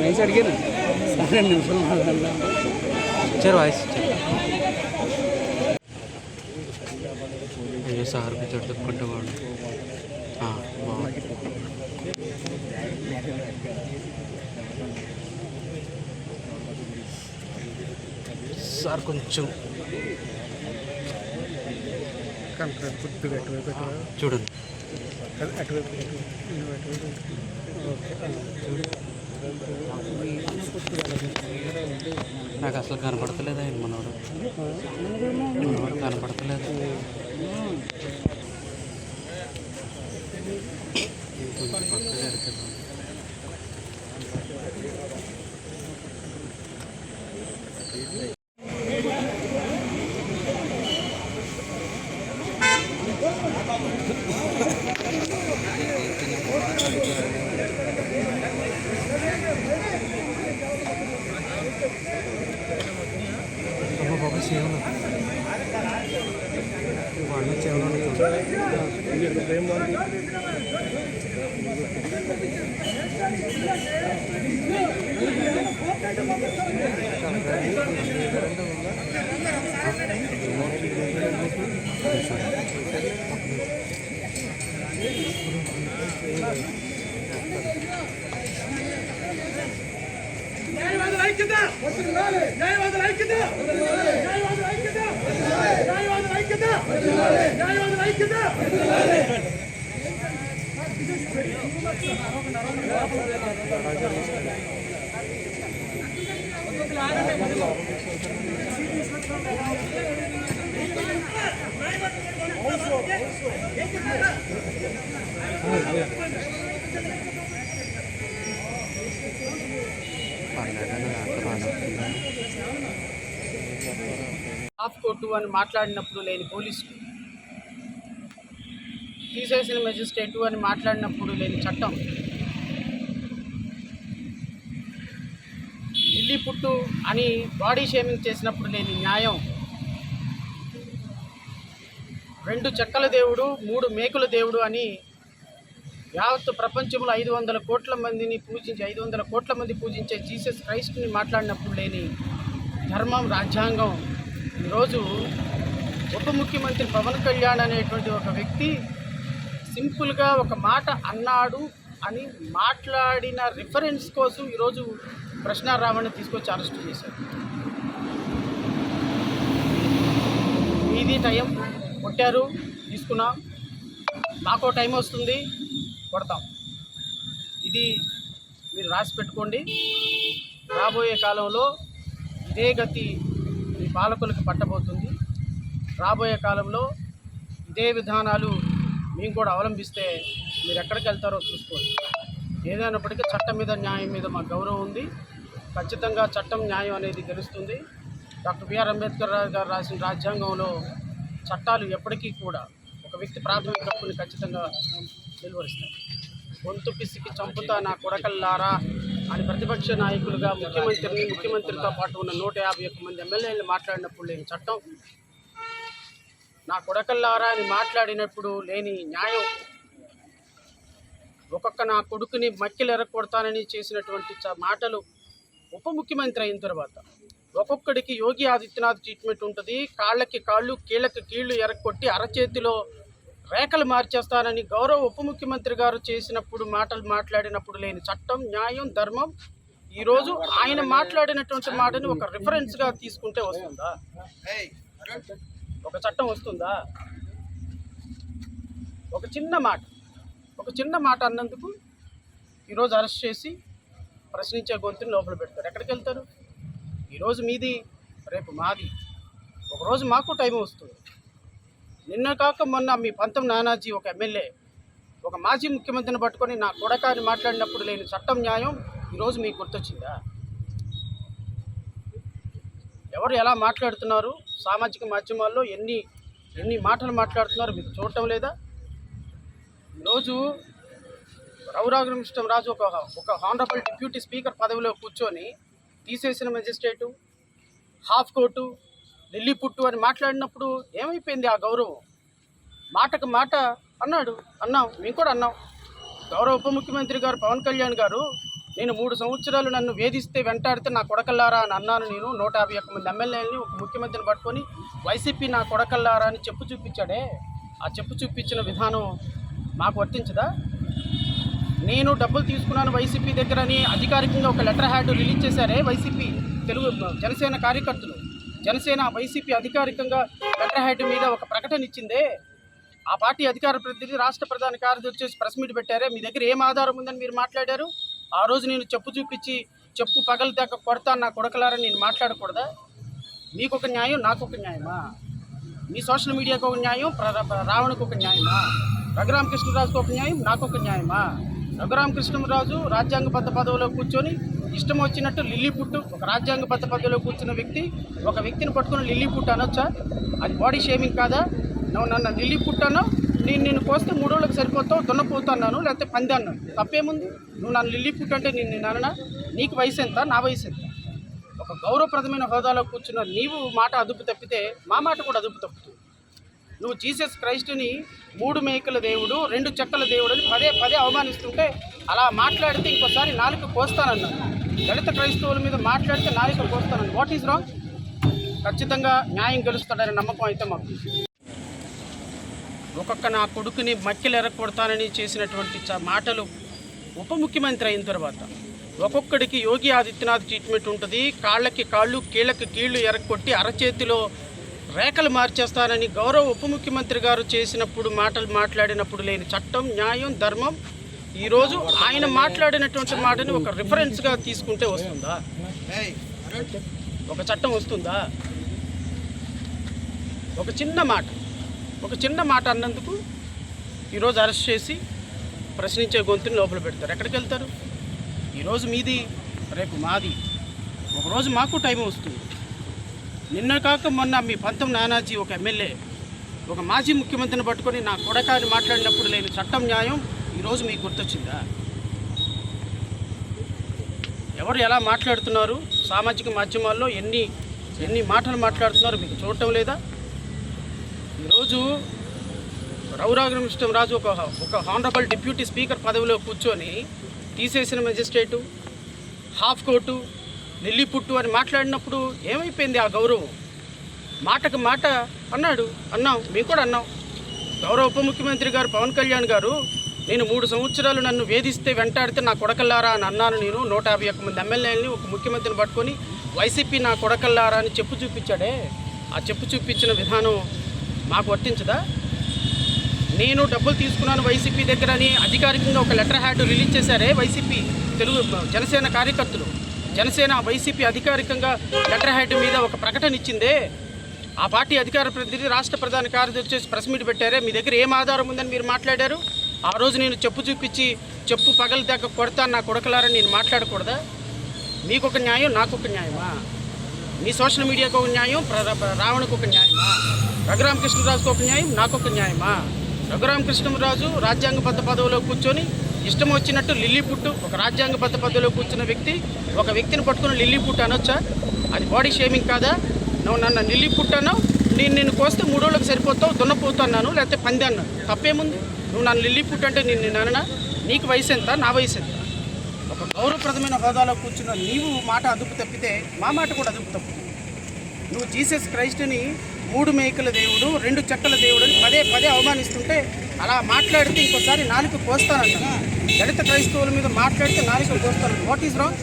वैसे अड़गे ना सारे निमिषం चलो वाइस ये सार भी चढ़ पट्टे वाడు బాగుంది సార్ కొంచెం చూడండి నాకు అసలు కనపడతలేదు ఆయన మనవాడు కనపడతలేదు కొంచెం పక్కగా ఎడుతున్నాను బాబా సేవలు వాళ్ళు సేవలు న్యాయవాదుల ఐక్యత న్యాయవాదుల ఐక్యత న్యాయవాదుల ఐక్యత న్యాయవాదుల ఐక్యత న్యాయవాదుల ఐక్యత ఆఫ్ కోర్టు అని మాట్లాడినప్పుడు లేని పోలీసులు, తీసేసిన మెజిస్ట్రేటు అని మాట్లాడినప్పుడు లేని చట్టం, ఢిల్లీ పుట్టు అని బాడీ షేమింగ్ చేసినప్పుడు లేని న్యాయం, 2 చెక్కల దేవుడు 3 మేకుల దేవుడు అని యావత్తు ప్రపంచంలో 500 కోట్ల మందిని పూజించి 500 కోట్ల మంది పూజించే జీసస్ క్రైస్ట్ని మాట్లాడినప్పుడు లేని ధర్మం, రాజ్యాంగం. ఈరోజు ఉప ముఖ్యమంత్రి పవన్ కళ్యాణ్ అనేటువంటి ఒక వ్యక్తి సింపుల్గా ఒక మాట అన్నాడు అని మాట్లాడిన రిఫరెన్స్ కోసం ఈరోజు ప్రశ్నారావణ్ని తీసుకొచ్చి అరెస్ట్ చేశారు. ఇది టైం కొట్టారు, తీసుకున్నాం, మాకో టైం వస్తుంది, కొడతాం. ఇది మీరు రాసి పెట్టుకోండి. రాబోయే కాలంలో ఇదే గతి ఈ పాలకులకు పట్టబోతుంది. రాబోయే కాలంలో ఇదే విధానాలు మేము కూడా అవలంబిస్తే మీరు ఎక్కడికి వెళ్తారో చూసుకోండి. ఏదైనప్పటికీ చట్టం మీద, న్యాయం మీద మాకు గౌరవం ఉంది. ఖచ్చితంగా చట్టం, న్యాయం అనేది గెలుస్తుంది. డాక్టర్ బిఆర్ అంబేద్కర్ గారు రాసిన రాజ్యాంగంలో చట్టాలు ఎప్పటికీ కూడా ఒక వ్యక్తి ప్రాథమిక హక్కుని ఖచ్చితంగా వెలువరిస్తాయి. గొంతు పిసికి చంపుతా నా కొడకల్లారా అని ప్రతిపక్ష నాయకులుగా ముఖ్యమంత్రితో పాటు ఉన్న 151 మంది ఎమ్మెల్యేలు మాట్లాడినప్పుడు లేని చట్టం, నా కొడకల్లారా అని మాట్లాడినప్పుడు లేని న్యాయం, ఒక్కొక్క నా కొడుకుని మక్కిలు ఎరగొడతానని చేసినటువంటి మాటలు ఉప ముఖ్యమంత్రి అయిన తర్వాత ఒక్కొక్కడికి యోగి ఆదిత్యనాథ్ ట్రీట్మెంట్ ఉంటుంది. కాళ్ళకి కాళ్ళు, కీళ్ళకి కీళ్ళు ఎరగొట్టి అరచేతిలో రేఖలు మార్చేస్తానని గౌరవ ఉప ముఖ్యమంత్రి గారు చేసినప్పుడు మాట్లాడినప్పుడు లేని చట్టం, న్యాయం, ధర్మం. ఈరోజు ఆయన మాట్లాడినటువంటి మాటని ఒక రిఫరెన్స్గా తీసుకుంటే వస్తుందా? ఒక చట్టం వస్తుందా? ఒక చిన్న మాట అన్నందుకు ఈరోజు అరెస్ట్ చేసి ప్రశ్నించే గొంతుని లోపల పెడతారు. ఎక్కడికి వెళ్తారు? ఈరోజు మీది, రేపు మాది. ఒకరోజు మాకు టైం వస్తుంది. నిన్న కాక మొన్న మీ పంతం నానాజీ ఒక ఎమ్మెల్యే ఒక మాజీ ముఖ్యమంత్రిని పట్టుకొని నా కొడక అని మాట్లాడినప్పుడు లేని చట్టం, న్యాయం ఈరోజు మీకు గుర్తొచ్చిందా? ఎవరు ఎలా మాట్లాడుతున్నారు, సామాజిక మాధ్యమాల్లో ఎన్ని మాటలు మాట్లాడుతున్నారు మీకు చూడటం లేదా? ఈరోజు రఘురామకృష్ణరాజు ఒక హానరబుల్ డిప్యూటీ స్పీకర్ పదవిలో కూర్చొని తీసేసిన మెజిస్ట్రేటు, హాఫ్ కోర్టు, ఢిల్లీ పుట్టు అని మాట్లాడినప్పుడు ఏమైపోయింది ఆ గౌరవం? మాటకు మాట అన్నాం, మేము కూడా అన్నాం. గౌరవ ఉప ముఖ్యమంత్రి గారు పవన్ కళ్యాణ్ గారు నేను 3 సంవత్సరాలు నన్ను వేధిస్తే వెంటాడితే నా కొడకల్లారా అని అన్నాను. నేను 151 మంది ఎమ్మెల్యేలని ఒక ముఖ్యమంత్రిని పట్టుకొని వైసీపీ నా కొడకల్లారా అని చెప్పు చూపించాడే. ఆ చెప్పు చూపించిన విధానం మాకు వర్తించదా? నేను డబ్బులు తీసుకున్నాను వైసీపీ దగ్గర అని అధికారికంగా ఒక లెటర్ హ్యాడ్ రిలీజ్ చేశారే వైసీపీ జనసేన కార్యకర్తలు. జనసేన వైసీపీ అధికారికంగా లెటర్ హ్యాడ్ మీద ఒక ప్రకటన ఇచ్చిందే. ఆ పార్టీ అధికార ప్రతినిధి రాష్ట్ర ప్రధాన కార్యదర్శి వచ్చేసి ప్రెస్ మీట్ పెట్టారే. మీ దగ్గర ఏం ఆధారం ఉందని మీరు మాట్లాడారు? ఆ రోజు నేను చెప్పు చూపించి చెప్పు పగల దాకా కొడతాను నా కొడకలారని నేను మాట్లాడకూడదా? మీకు ఒక న్యాయం, నాకు ఒక న్యాయమా? మీ సోషల్ మీడియాకు ఒక న్యాయం, రావణకు ఒక న్యాయమా? రఘురామకృష్ణరాజుకు ఒక న్యాయం, నాకు ఒక న్యాయమా? రఘురామకృష్ణరాజు రాజ్యాంగబద్ధ పదవిలో కూర్చొని ఇష్టం వచ్చినట్టు లిల్లీపుట్టు, ఒక రాజ్యాంగబద్ధ పదవిలో కూర్చున్న వ్యక్తి ఒక వ్యక్తిని పట్టుకుని లిల్లీపుట్టు అనొచ్చా? అది బాడీ షేమింగ్ కాదా? నువ్వు నన్ను లిల్లీపుట్టాను, నేను కోస్తే 3 రోజులకు సరిపోతావు, దున్నపోతున్నాను, లేకపోతే పంది అన్నాను, తప్పేముంది? నువ్వు నన్ను లిల్లీపుట్టు అంటే నేను అననా? నీకు వయసు ఎంత, నా వయసు ఎంత? ఒక గౌరవప్రదమైన హోదాలో కూర్చున్న నీవు మాట అదుపు తప్పితే మా మాట కూడా అదుపు తప్పుతుంది. నువ్వు జీసస్ క్రైస్ట్ని 3 మేకల దేవుడు 2 చెక్కల దేవుడు అని పదే అవమానిస్తుంటే అలా మాట్లాడితే ఇంకోసారి నాలుక కోస్తానన్నాను. దళిత క్రైస్తవుల మీద మాట్లాడితే నాలుక కోస్తానన్నాను. What is wrong? ఖచ్చితంగా న్యాయం గెలుస్తాడనే నమ్మకం అయితే మాకు. ఒక్కొక్క నా కొడుకుని మక్కిలు ఎరగొడతానని చేసినటువంటి మాటలు ఉప ముఖ్యమంత్రి అయిన తర్వాత ఒక్కొక్కడికి యోగి ఆదిత్యనాథ్ ట్రీట్మెంట్ ఉంటుంది. కాళ్ళకి కాళ్ళు, కీళ్ళకి కీళ్ళు ఎరగొట్టి అరచేతిలో రేఖలు మార్చేస్తానని గౌరవ ఉప ముఖ్యమంత్రి గారు చేసినప్పుడు మాట్లాడినప్పుడు లేని చట్టం, న్యాయం, ధర్మం ఈరోజు ఆయన మాట్లాడినటువంటి మాటని ఒక రిఫరెన్స్గా తీసుకుంటే వస్తుందా? ఒక చట్టం వస్తుందా? ఒక చిన్న మాట అన్నందుకు ఈరోజు అరెస్ట్ చేసి ప్రశ్నించే గొంతుని లోపల పెడతారు. ఎక్కడికి వెళ్తారు? ఈరోజు మీది, రేపు మాది. ఒకరోజు మాకు టైం వస్తుంది. నిన్న కాక మొన్న మీ పంతం నానాజీ ఒక ఎమ్మెల్యే ఒక మాజీ ముఖ్యమంత్రిని పట్టుకొని నా కొడకాని మాట్లాడినప్పుడు లేని చట్టం, న్యాయం ఈరోజు మీకు గుర్తొచ్చిందా? ఎవరు ఎలా మాట్లాడుతున్నారు, సామాజిక మాధ్యమాల్లో ఎన్ని మాటలు మాట్లాడుతున్నారు మీకు చూడటం లేదా? ఈరోజు రఘురామకృష్ణరాజు ఒక హానరబుల్ డిప్యూటీ స్పీకర్ పదవిలో కూర్చొని తీసేసిన మెజిస్ట్రేటు, హాఫ్ కోర్టు, లిల్లీపుట్టు అని మాట్లాడినప్పుడు ఏమైపోయింది ఆ గౌరవం? మాటకు మాట అన్నాం, మేము కూడా అన్నాం. గౌరవ ఉప ముఖ్యమంత్రి గారు పవన్ కళ్యాణ్ గారు నేను 3 సంవత్సరాలు నన్ను వేధిస్తే వెంటాడితే నా కొడకల్లారా అని అన్నాను. నేను 151 మంది ఎమ్మెల్యేలని ఒక ముఖ్యమంత్రిని పట్టుకొని వైసీపీ నా కొడకల్లారా అని చెప్పు చూపించాడే. ఆ చెప్పు చూపించిన విధానం మాకు వర్తించదా? నేను డబ్బులు తీసుకున్నాను వైసీపీ దగ్గర అని అధికారికంగా ఒక లెటర్ హ్యాడ్ రిలీజ్ చేశారే వైసీపీ జనసేన కార్యకర్తలు. జనసేన వైసీపీ అధికారికంగా లెటర్ హ్యాడ్ మీద ఒక ప్రకటన ఇచ్చిందే. ఆ పార్టీ అధికార ప్రతినిధి రాష్ట్ర ప్రధాన కార్యదర్శి వచ్చేసి ప్రెస్ మీట్ పెట్టారే. మీ దగ్గర ఏం ఆధారం ఉందని మీరు మాట్లాడారు? ఆ రోజు నేను చెప్పు చూపించి చెప్పు పగల దాకా కొడతాను నా కొడకలారని నేను మాట్లాడకూడదా? మీకు ఒక న్యాయం, నాకు ఒక న్యాయమా? మీ సోషల్ మీడియాకు ఒక న్యాయం, రావణకు ఒక న్యాయమా? రఘురామకృష్ణరాజుకు ఒక న్యాయం, నాకు ఒక న్యాయమా? రఘురామకృష్ణరాజు రాజ్యాంగబద్ధ పదవిలో కూర్చొని ఇష్టం వచ్చినట్టు లిల్లీపుట్టు, ఒక రాజ్యాంగబద్ధ పదవిలో కూర్చున్న వ్యక్తి ఒక వ్యక్తిని పట్టుకుని లిల్లీపుట్టు అనొచ్చా? అది బాడీ షేమింగ్ కాదా? నువ్వు నన్ను లిల్లీపుట్టాను, నేను కోస్తే 3 రోజులకు సరిపోతావు, దున్నపోతున్నాను, లేకపోతే పంది అన్నాను, తప్పేముంది? నువ్వు నన్ను లిల్లీపుట్టు అంటే నేను అననా? నీకు వయసు ఎంత, నా వయసు ఎంత? ఒక గౌరవప్రదమైన హోదాలో కూర్చున్న నీవు మాట అదుపు తప్పితే మా మాట కూడా అదుపు తప్పుతుంది. నువ్వు జీసస్ క్రైస్ట్ని 3 మేకల దేవుడు 2 చెక్కల దేవుడు అని పదే అవమానిస్తుంటే అలా మాట్లాడితే ఇంకోసారి నాలుక కోస్తానన్నా. దళిత క్రైస్తవుల మీద మాట్లాడితే నాలుక కోస్తాను. What is wrong?